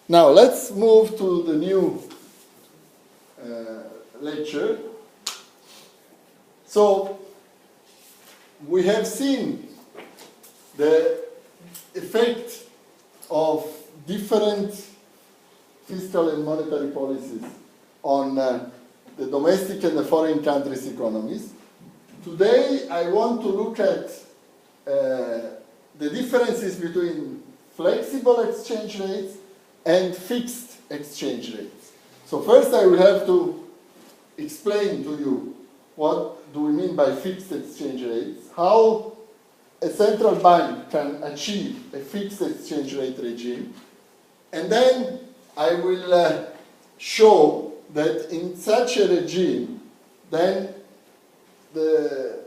Now let's move to the new lecture. So we have seen the effect of different fiscal and monetary policies on the domestic and the foreign countries' economies. Today I want to look at the differences between flexible exchange rates and fixed exchange rates. So first I will have to explain to you what do we mean by fixed exchange rates, how a central bank can achieve a fixed exchange rate regime, and then I will show that in such a regime, then the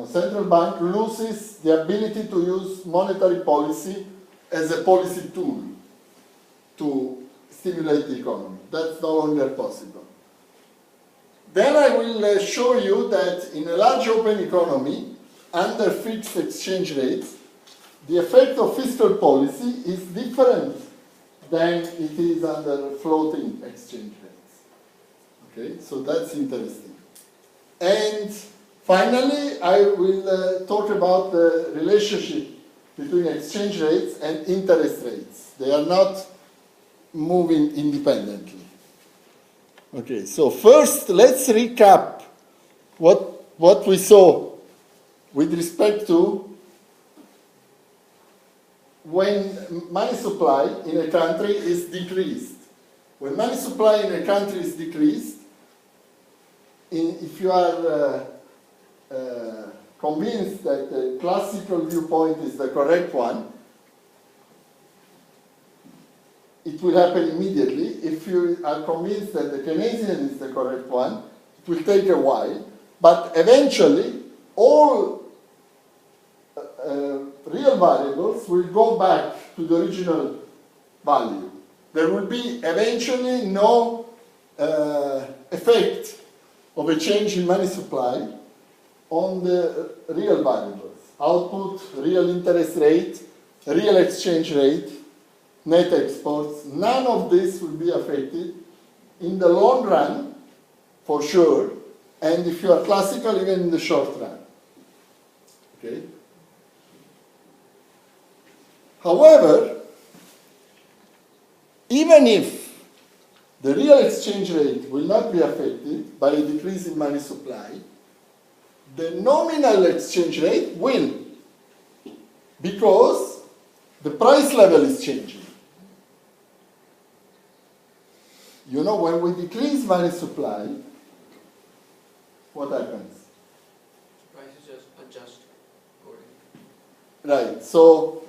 central bank loses the ability to use monetary policy as a policy tool to stimulate the economy. That's no longer possible. Then I will show you that in a large open economy, under fixed exchange rates, the effect of fiscal policy is different than it is under floating exchange rates. Okay, so that's interesting. And finally, I will talk about the relationship between exchange rates and interest rates. They are not moving independently. Okay, so first let's recap what we saw with respect to when money supply in a country is decreased. When money supply in a country is decreased, if you are convinced that the classical viewpoint is the correct one, it will happen immediately. If you are convinced that the Keynesian is the correct one, it will take a while, but eventually all real variables will go back to the original value. There will be eventually no effect of a change in money supply on the real variables. Output, real interest rate, real exchange rate, net exports, none of this will be affected in the long run, for sure, and if you are classical, even in the short run. Okay? However, even if the real exchange rate will not be affected by a decrease in money supply, the nominal exchange rate will, because the price level is changing. You know, when we decrease money supply, what happens? Prices just adjust accordingly. Right, so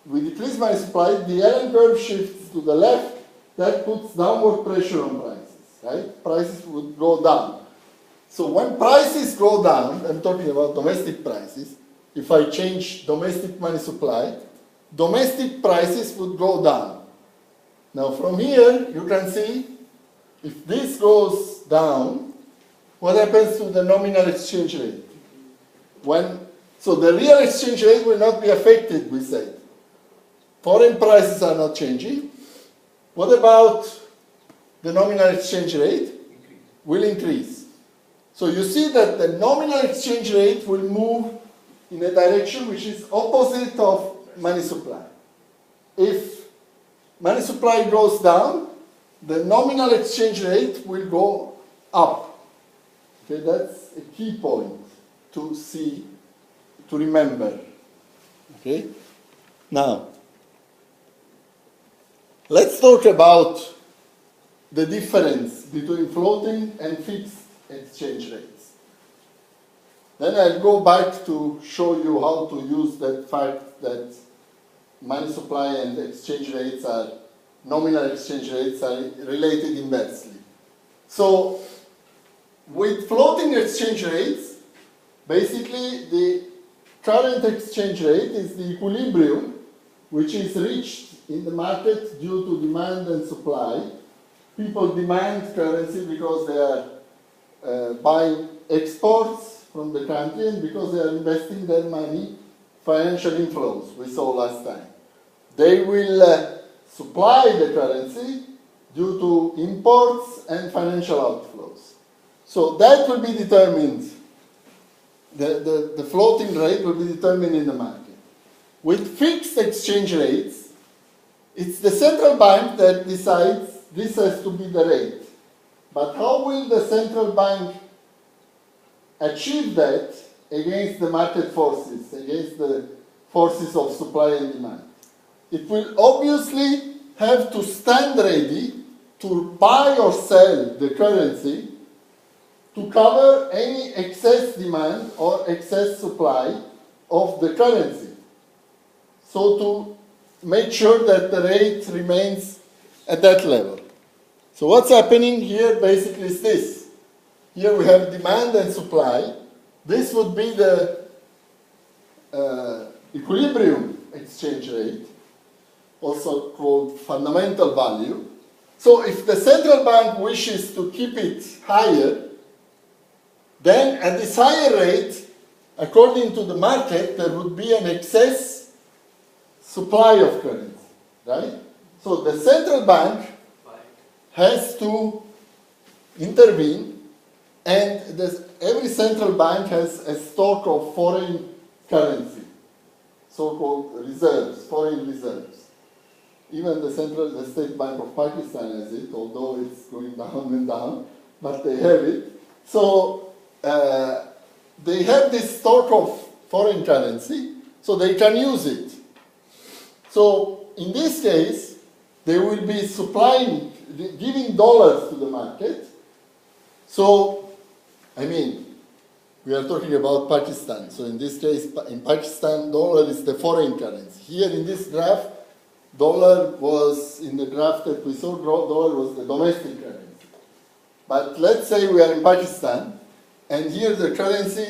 we decrease money supply, the Allen curve shifts to the left, that puts downward pressure on prices, right? Prices would go down. So when prices go down, I'm talking about domestic prices, if I change domestic money supply, domestic prices would go down. Now from here, you can see, if this goes down, what happens to the nominal exchange rate? So the real exchange rate will not be affected, we said. Foreign prices are not changing. What about the nominal exchange rate? Will increase. So you see that the nominal exchange rate will move in a direction which is opposite of money supply. If money supply goes down, the nominal exchange rate will go up. Okay, that's a key point to see, to remember. Okay? Now, let's talk about the difference between floating and fixed exchange rates. Then I'll go back to show you how to use that fact that money supply and exchange rates are, nominal exchange rates are related inversely. So, with floating exchange rates, basically the current exchange rate is the equilibrium which is reached in the market due to demand and supply. People demand currency because they are buying exports from the country and because they are investing their money, financial inflows, we saw last time. They will supply the currency due to imports and financial outflows. So that will be determined, the floating rate will be determined in the market. With fixed exchange rates, it's the central bank that decides this has to be the rate. But how will the central bank achieve that against the market forces, against the forces of supply and demand? It will obviously have to stand ready to buy or sell the currency to cover any excess demand or excess supply of the currency. So to make sure that the rate remains at that level. So what's happening here basically is this. Here we have demand and supply. This would be the equilibrium exchange rate, also called fundamental value. So if the central bank wishes to keep it higher, then at this higher rate, according to the market, there would be an excess supply of currency, right? So the central bank has to intervene, and every central bank has a stock of foreign currency, so-called reserves, foreign reserves. Even the State Bank of Pakistan has it, although it's going down and down, but they have it. So they have this stock of foreign currency, so they can use it. So in this case, they will be supplying, giving dollars to the market. So, I mean, we are talking about Pakistan. So in this case, in Pakistan, dollar is the foreign currency. Here in this graph, dollar was, in the graph that we saw, dollar was the domestic currency. But let's say we are in Pakistan, and here the currency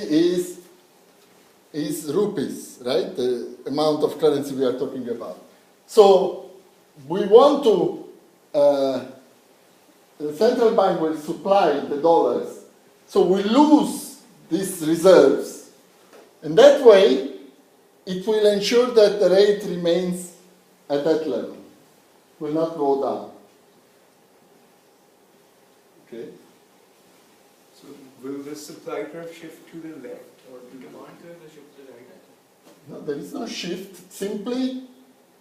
is rupees, right? The amount of currency we are talking about. So we want to, the central bank will supply the dollars, so we lose these reserves, and that way it will ensure that the rate remains at that level, will not go down. Okay? So will the supply curve shift to the left or to the Demand right? curve will shift to the right. No, there is no shift. Simply,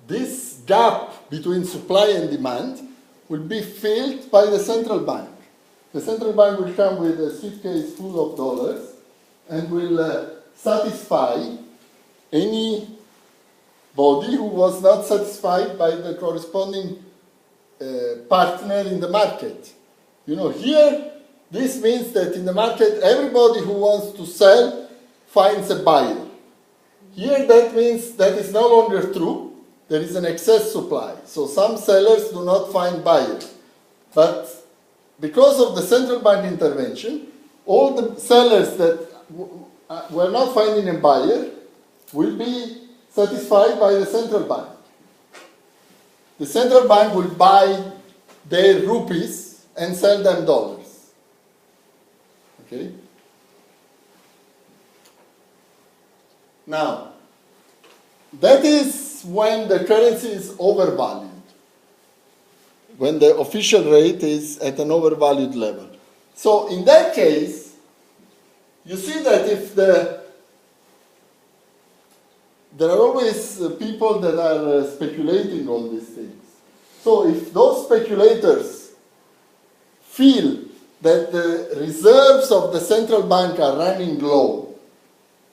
this gap between supply and demand will be filled by the central bank. The central bank will come with a suitcase full of dollars and will satisfy any body who was not satisfied by the corresponding partner in the market. You know, here, this means that in the market, everybody who wants to sell finds a buyer. Here, that means that is no longer true. There is an excess supply. So some sellers do not find buyers. But because of the central bank intervention, all the sellers that were not finding a buyer will be satisfied by the central bank. The central bank will buy their rupees and sell them dollars. Okay? Now, that is when the currency is overvalued, when the official rate is at an overvalued level. So in that case, you see that if there are always people that are speculating on these things. So if those speculators feel that the reserves of the central bank are running low,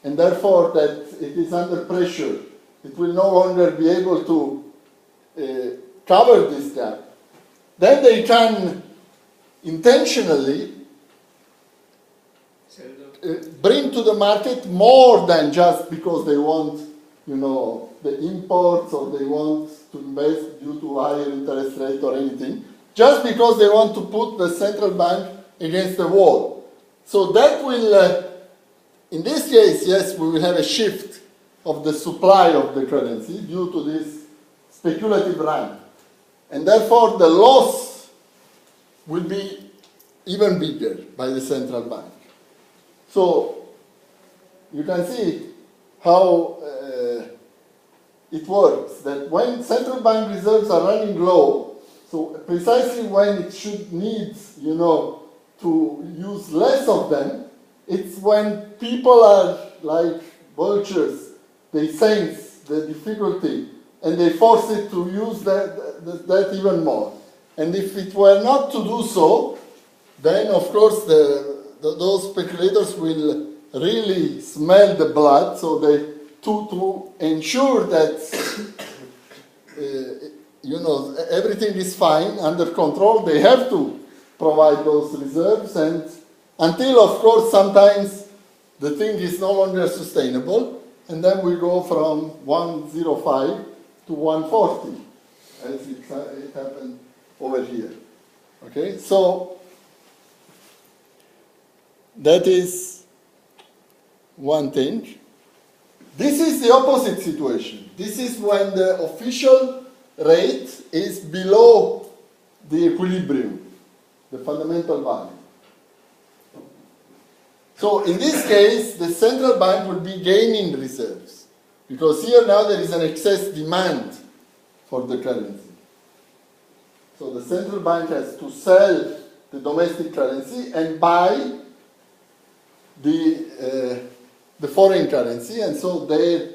and therefore that it is under pressure, it will no longer be able to cover this gap, then they can intentionally bring to the market more than just because they want, you know, the imports or they want to invest due to higher interest rate or anything, just because they want to put the central bank against the wall. So that will, in this case, yes, we will have a shift of the supply of the currency due to this speculative run. And therefore the loss will be even bigger by the central bank. So you can see how it works, that when central bank reserves are running low, so precisely when it should need, to use less of them, it's when people are like vultures, they sense the difficulty and they force it to use that even more. And if it were not to do so, then of course those speculators will really smell the blood, so they to ensure that everything is fine, under control, they have to provide those reserves, and until of course sometimes the thing is no longer sustainable, and then we go from 105 to 140, as it happened over here. Okay, so that is one thing. This is the opposite situation. This is when the official rate is below the equilibrium, the fundamental value. So in this case, the central bank will be gaining reserves, because here now there is an excess demand for the currency. So the central bank has to sell the domestic currency and buy the foreign currency, and so their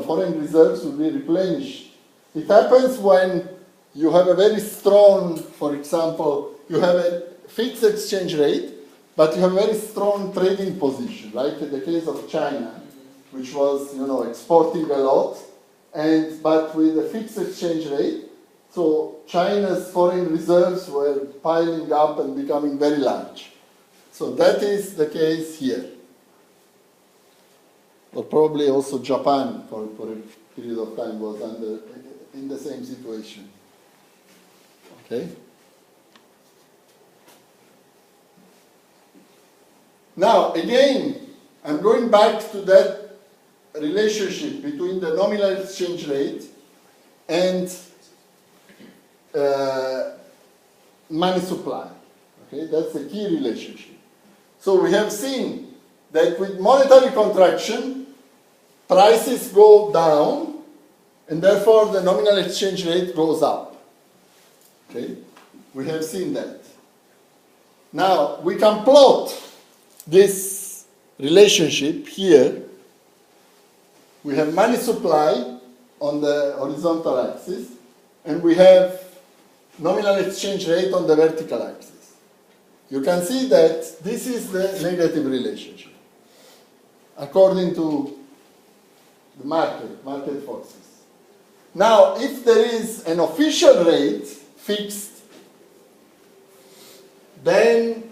foreign reserves will be replenished. It happens when you have a very strong, for example, you have a fixed exchange rate, but you have a very strong trading position, like in the case of China, which was exporting a lot, but with a fixed exchange rate, so China's foreign reserves were piling up and becoming very large. So that is the case here. Or probably also Japan for a period of time was in the same situation. Okay? Now, again, I'm going back to that relationship between the nominal exchange rate and money supply. Okay, that's a key relationship. So we have seen that with monetary contraction, prices go down, and therefore the nominal exchange rate goes up. Okay, we have seen that. Now, we can plot this relationship here. We have money supply on the horizontal axis, and we have nominal exchange rate on the vertical axis. You can see that this is the negative relationship, according to the market forces. Now, if there is an official rate fixed, then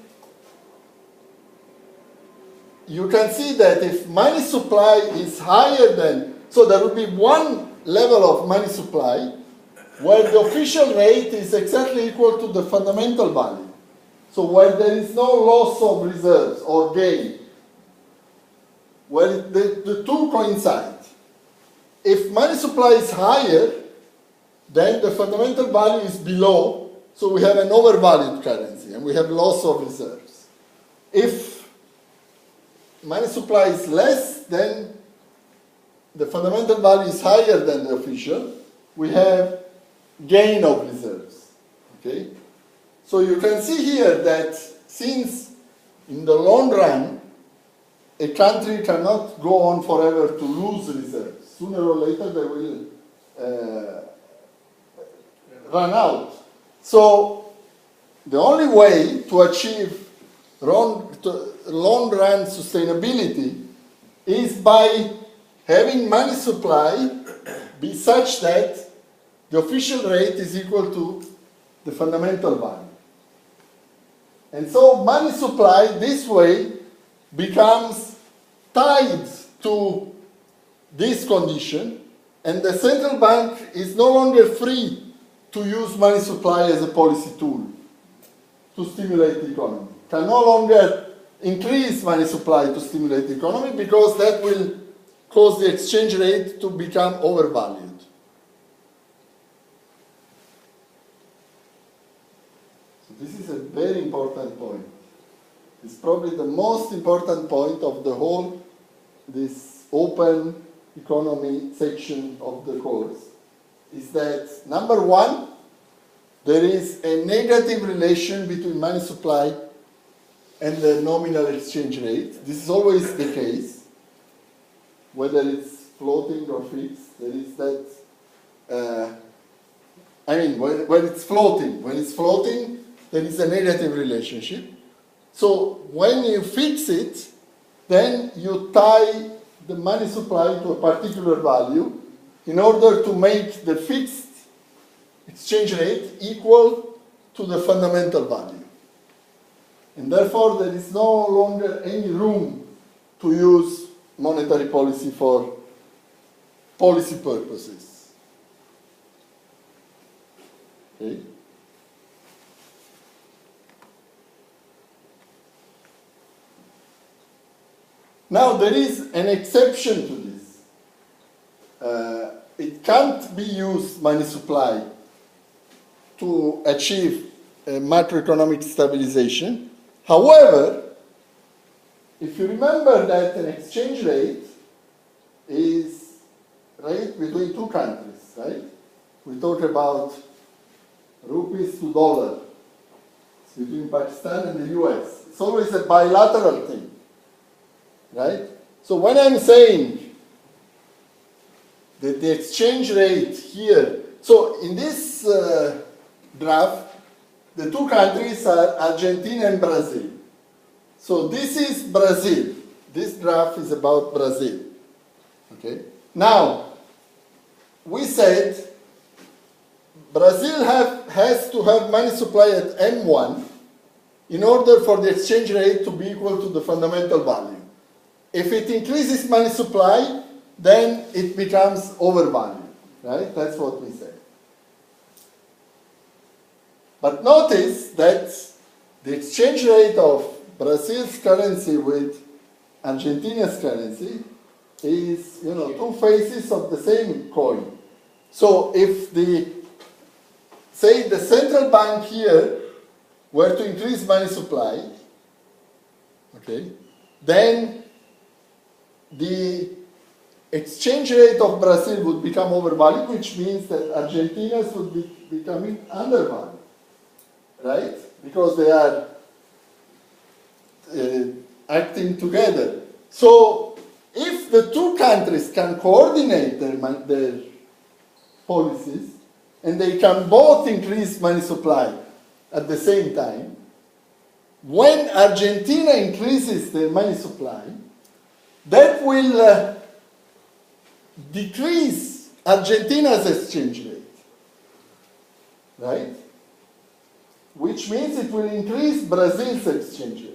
you can see that if money supply is higher than, so there will be one level of money supply where the official rate is exactly equal to the fundamental value. So where there is no loss of reserves or gain, where the two coincide. If money supply is higher, then the fundamental value is below, so we have an overvalued currency and we have loss of reserves. If money supply is less, then the fundamental value is higher than the official, we have gain of reserves. Okay? So you can see here that since in the long run, a country cannot go on forever to lose reserves. Sooner or later they will run out. So the only way to achieve long-run sustainability is by having money supply be such that the official rate is equal to the fundamental value. And so money supply this way becomes tied to this condition, and the central bank is no longer free to use money supply as a policy tool to stimulate the economy. Can no longer increase money supply to stimulate the economy, because that will cause the exchange rate to become overvalued. So this is a very important point. It's probably the most important point of the whole, this open economy section of the course, is that number one, there is a negative relation between money supply and the nominal exchange rate. This is always the case, whether it's floating or fixed. There is that. When it's floating, there is a negative relationship. So when you fix it, then you tie the money supply to a particular value in order to make the fixed exchange rate equal to the fundamental value. And therefore, there is no longer any room to use monetary policy for policy purposes. Okay? Now, there is an exception to this. It can't be used, money supply, to achieve macroeconomic stabilization. However, if you remember that an exchange rate is rate between two countries, right? We talk about rupees to dollar. It's between Pakistan and the US. It's always a bilateral thing, right? So when I'm saying that the exchange rate here, so in this graph, the two countries are Argentina and Brazil. So this is Brazil. This graph is about Brazil. Okay? Now, we said Brazil has to have money supply at M1 in order for the exchange rate to be equal to the fundamental value. If it increases money supply, then it becomes overvalued, right? That's what we said. But notice that the exchange rate of Brazil's currency with Argentina's currency is, two faces of the same coin. So if say the central bank here were to increase money supply, okay, then the exchange rate of Brazil would become overvalued, which means that Argentina's would be becoming undervalued, right? Because they are acting together. So if the two countries can coordinate their policies and they can both increase money supply at the same time, when Argentina increases their money supply, that will decrease Argentina's exchange rate, right? Which means it will increase Brazil's exchange rate.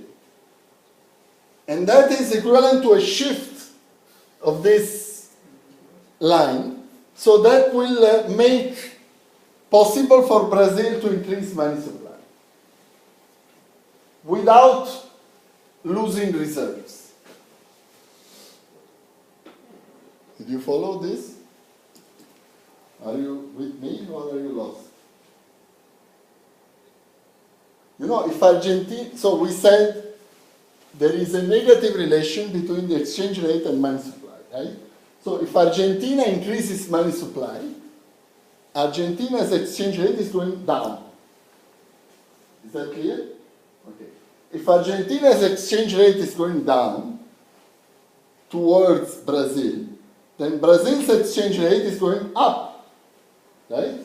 And that is equivalent to a shift of this line. So that will make possible for Brazil to increase money supply without losing reserves. Did you follow this? Are you with me or are you lost? If Argentina, so we said there is a negative relation between the exchange rate and money supply, right? So if Argentina increases money supply, Argentina's exchange rate is going down. Is that clear? Okay. If Argentina's exchange rate is going down towards Brazil, then Brazil's exchange rate is going up, right?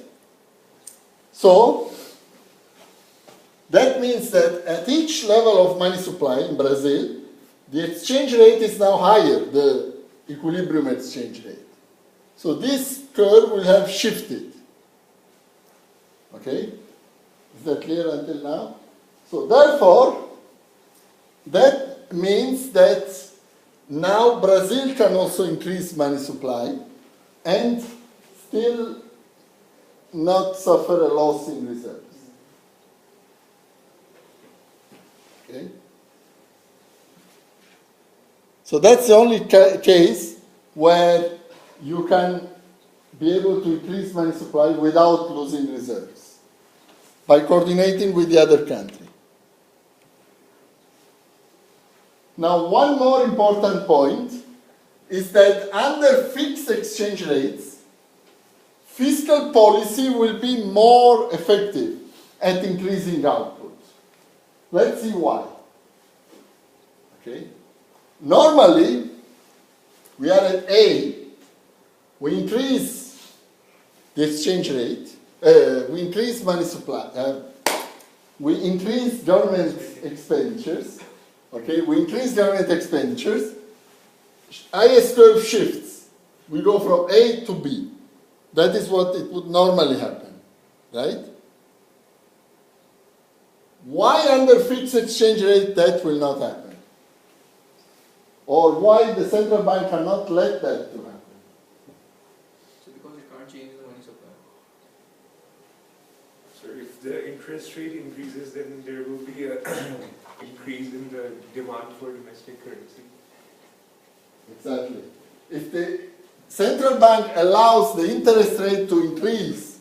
So that means that at each level of money supply in Brazil, the exchange rate is now higher, the equilibrium exchange rate. So this curve will have shifted. Okay? Is that clear until now? So therefore, that means that now Brazil can also increase money supply and still not suffer a loss in reserves. Okay? So that's the only case where you can be able to increase money supply without losing reserves, by coordinating with the other country. Now, one more important point is that under fixed exchange rates, fiscal policy will be more effective at increasing output. Let's see why. Okay? Normally, we are at A, we increase the exchange rate, we increase money supply, we increase government expenditures, okay, we increase government expenditures, IS curve shifts, we go from A to B. That is what it would normally happen, right? Why under fixed exchange rate that will not happen? Or why the central bank cannot let that to happen? So because you can't change the money supply. So if the interest rate increases, then there will be a increase in the demand for domestic currency. Exactly. If the central bank allows the interest rate to increase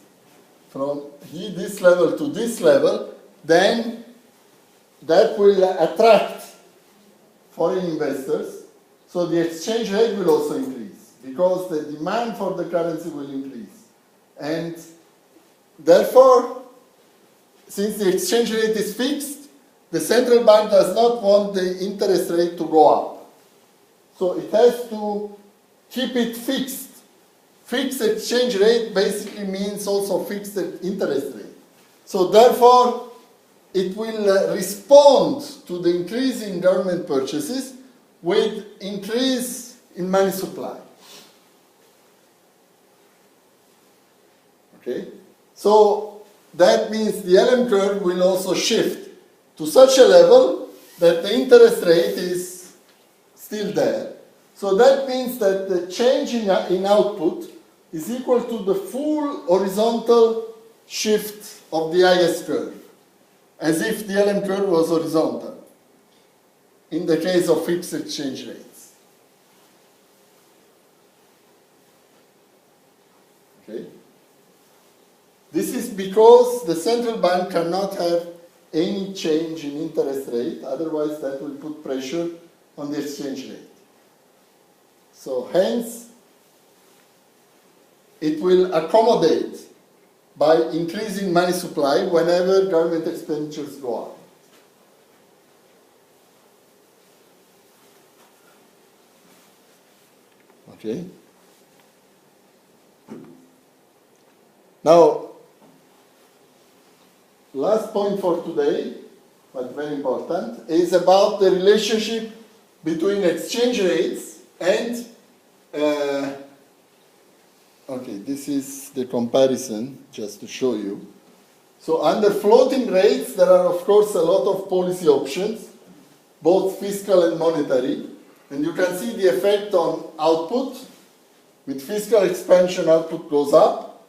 from this level to this level, then that will attract foreign investors, so the exchange rate will also increase because the demand for the currency will increase. And therefore, since the exchange rate is fixed, the central bank does not want the interest rate to go up. So it has to keep it fixed. Fixed exchange rate basically means also fixed interest rate. So therefore, it will respond to the increase in government purchases with increase in money supply. Okay? So that means the LM curve will also shift to such a level that the interest rate is still there. So that means that the change in output is equal to the full horizontal shift of the IS curve, as if the LM curve was horizontal, in the case of fixed exchange rates. Okay? This is because the central bank cannot have any change in interest rate, otherwise that will put pressure on the exchange rate. So hence, it will accommodate by increasing money supply whenever government expenditures go up. Okay? Now, last point for today, but very important, is about the relationship between exchange rates and okay, this is the comparison, just to show you. So under floating rates, there are of course a lot of policy options, both fiscal and monetary. And you can see the effect on output. With fiscal expansion, output goes up.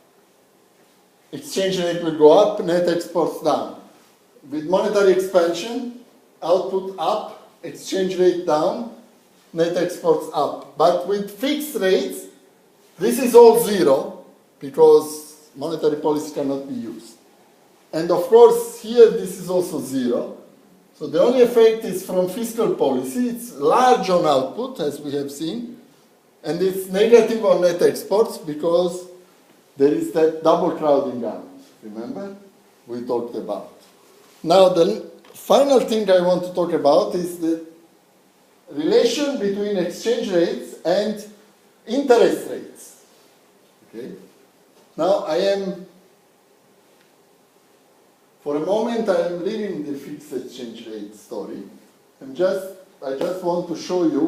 Exchange rate will go up, net exports down. With monetary expansion, output up, exchange rate down, net exports up. But with fixed rates, this is all zero because monetary policy cannot be used. And of course, here this is also zero. So the only effect is from fiscal policy. It's large on output, as we have seen, and it's negative on net exports because there is that double crowding out, remember? We talked about. Now, the final thing I want to talk about is the relation between exchange rates and interest rates. Okay? Now, for a moment, I am leaving the fixed exchange rate story. I just want to show you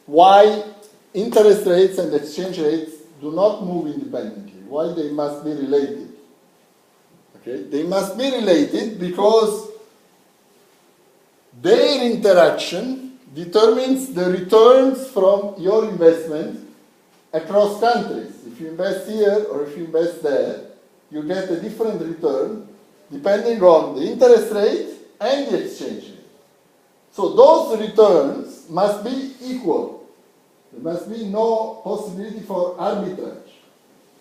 why interest rates and exchange rates do not move independently, why they must be related. Okay? They must be related because their interaction determines the returns from your investment across countries. If you invest here or if you invest there, you get a different return depending on the interest rate and the exchange rate. So those returns must be equal. There must be no possibility for arbitrage,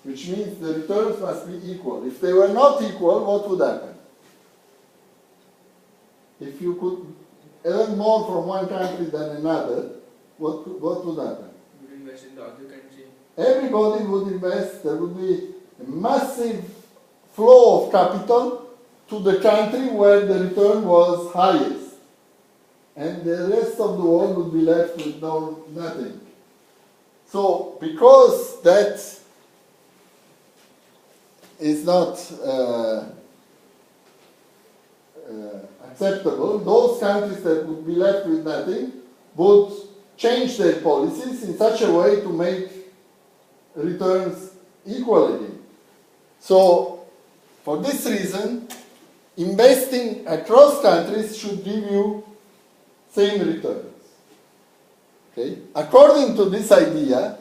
which means the returns must be equal. If they were not equal, what would happen? If you could earn more from one country than another, what would happen? invest in the other country. Everybody would invest. There would be a massive flow of capital to the country where the return was highest. And the rest of the world would be left with nothing. So, because that is not acceptable, those countries that would be left with nothing would change their policies in such a way to make returns equal again. So, for this reason, investing across countries should give you same returns. Okay? According to this idea,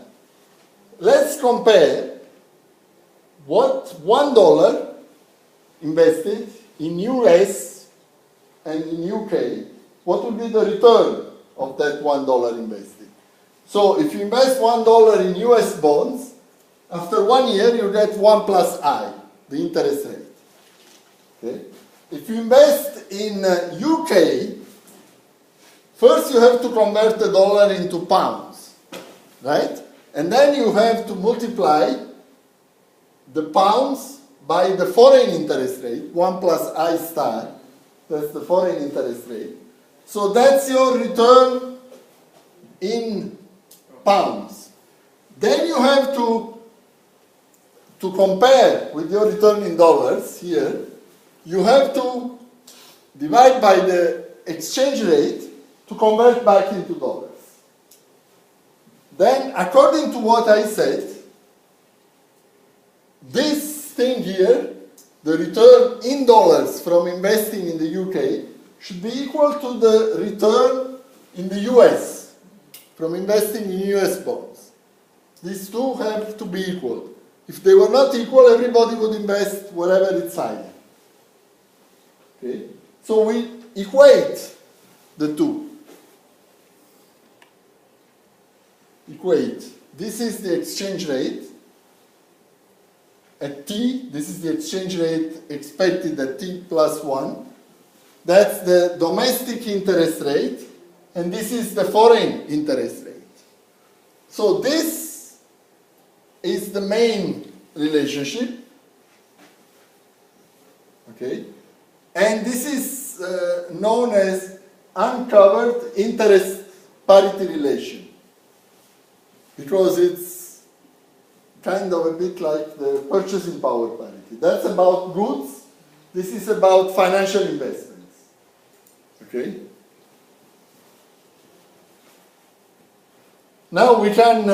let's compare what $1 invested in US and in UK, what would be the return of that $1 invested. So if you invest $1 in US bonds, after 1 year you get 1 plus I, the interest rate. Okay? If you invest in UK, first you have to convert the dollar into pounds, right? And then you have to multiply the pounds by the foreign interest rate, 1 plus I star, that's the foreign interest rate. So that's your return in pounds. Then you have to compare with your return in dollars here, you have to divide by the exchange rate to convert back into dollars. Then, according to what I said, this thing here, the return in dollars from investing in the UK, should be equal to the return in the US from investing in US bonds. These two have to be equal. If they were not equal, everybody would invest wherever it's higher. Okay? So we equate the two. Equate. This is the exchange rate at T. This is the exchange rate expected at T plus 1. That's the domestic interest rate, and this is the foreign interest rate. So this is the main relationship. Okay? And this is known as uncovered interest parity relation, because it's kind of a bit like the purchasing power parity. That's about goods. This is about financial investments. Okay? Now we can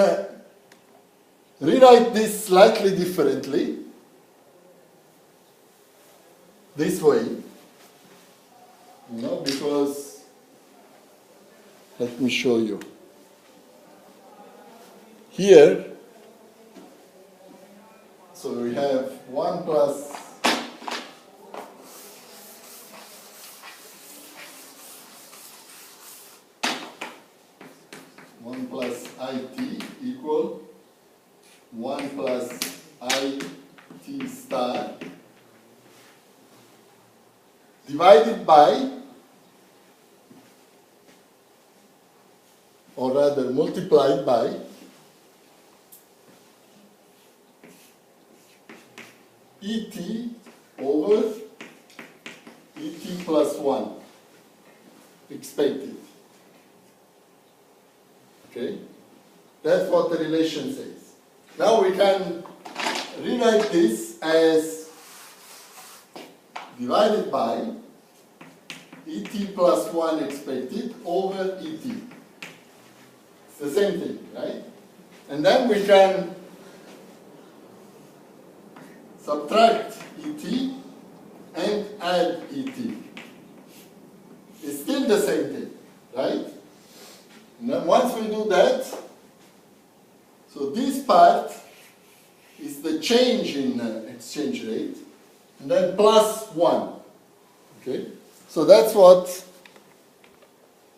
rewrite this slightly differently, this way, because, let me show you. Here, so we have 1 plus IT equal 1 plus IT star divided by, or rather multiplied by, ET over ET plus 1 expected. Okay? That's what the relation says. Now we can rewrite this as divided by ET plus 1 expected over ET. It's the same thing, right? And then we can subtract ET and add ET. It's still the same thing, right? And then once we do that, so this part is the change in exchange rate, and then plus 1. Okay? So that's what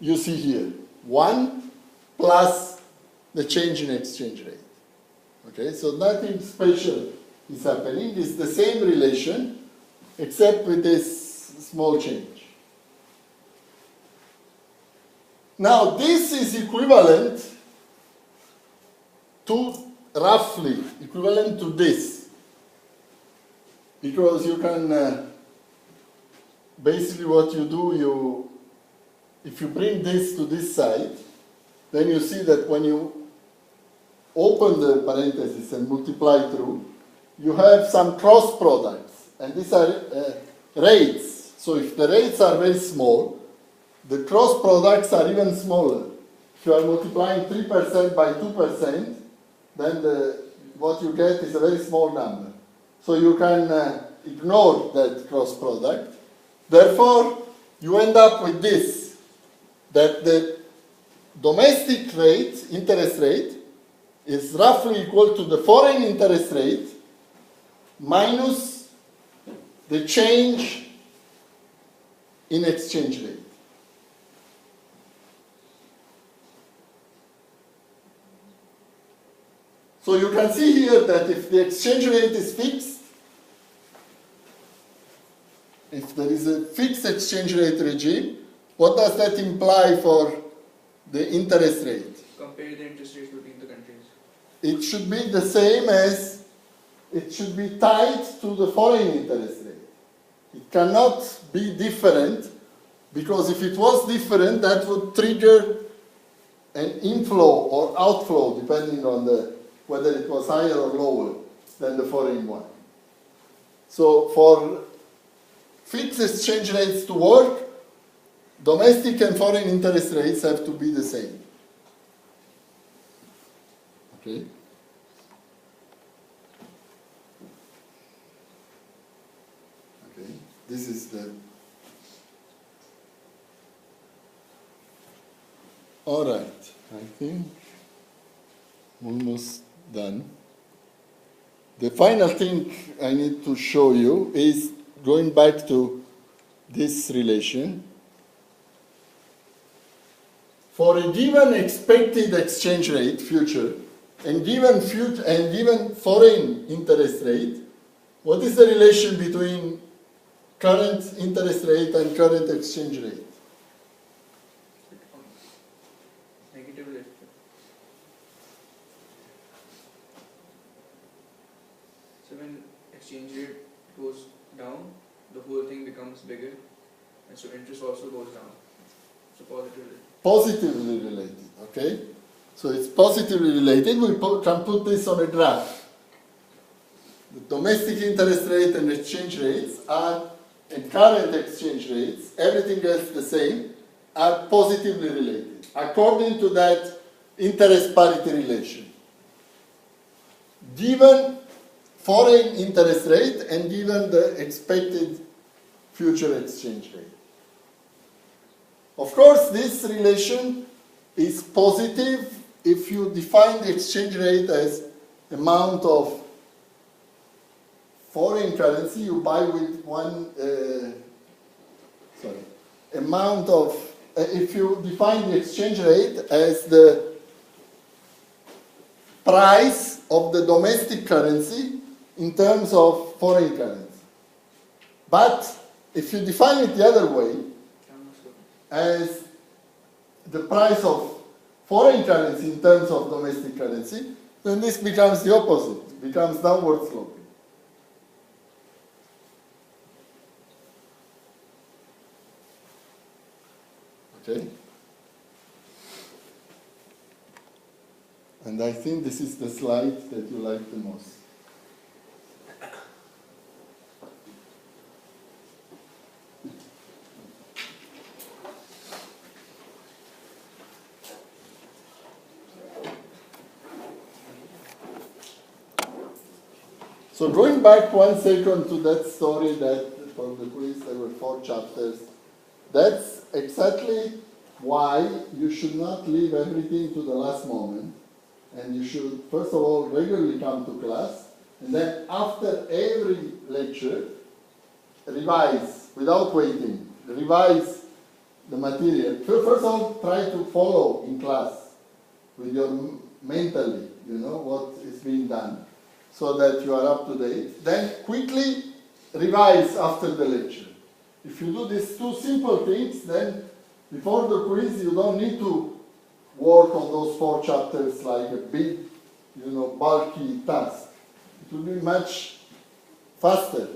you see here. 1 plus the change in exchange rate. Okay? So nothing special is happening. It's the same relation, except with this small change. Now this is equivalent roughly equivalent to this, because you can basically what you do, if you bring this to this side, then you see that when you open the parenthesis and multiply through, you have some cross products, and these are rates. So if the rates are very small, the cross products are even smaller. If you are multiplying 3% by 2%, then what you get is a very small number. So you can ignore that cross product. Therefore, you end up with this, that the domestic rate, interest rate, is roughly equal to the foreign interest rate minus the change in exchange rate. So you can see here that if the exchange rate is fixed, if there is a fixed exchange rate regime, what does that imply for the interest rate? Compare the interest rates between the countries. It should be the same as, it should be tied to the foreign interest rate. It cannot be different, because if it was different, that would trigger an inflow or outflow, depending on whether it was higher or lower than the foreign one. So for fixed exchange rates to work, domestic and foreign interest rates have to be the same. Okay? Okay, this is the... All right, I think almost done. The final thing I need to show you is going back to this relation. For a given expected exchange rate, future, and given foreign interest rate, what is the relation between current interest rate and current exchange rate? Negative relationship. So when exchange rate goes down, the whole thing becomes bigger, and so interest also goes down. So positively. Positively related, okay? So it's positively related. We can put this on a graph. The domestic interest rate and exchange rates are, and current exchange rates, everything else the same, are positively related, according to that interest parity relation. Given foreign interest rate and given the expected future exchange rate. Of course, this relation is positive if you define the exchange rate as amount of foreign currency you buy with if you define the exchange rate as the price of the domestic currency in terms of foreign currency. But if you define it the other way, as the price of foreign currency in terms of domestic currency, then this becomes the opposite. It becomes downward sloping. Okay? And I think this is the slide that you like the most. So going back 1 second to that story that from the quiz, there were 4 chapters. That's exactly why you should not leave everything to the last moment. And you should, first of all, regularly come to class. And then after every lecture, revise without waiting. Revise the material. First of all, try to follow in class with your mentally, what is being done, so that you are up to date. Then quickly revise after the lecture. If you do these 2 simple things, then before the quiz you don't need to work on those 4 chapters like a big bulky task. It will be much faster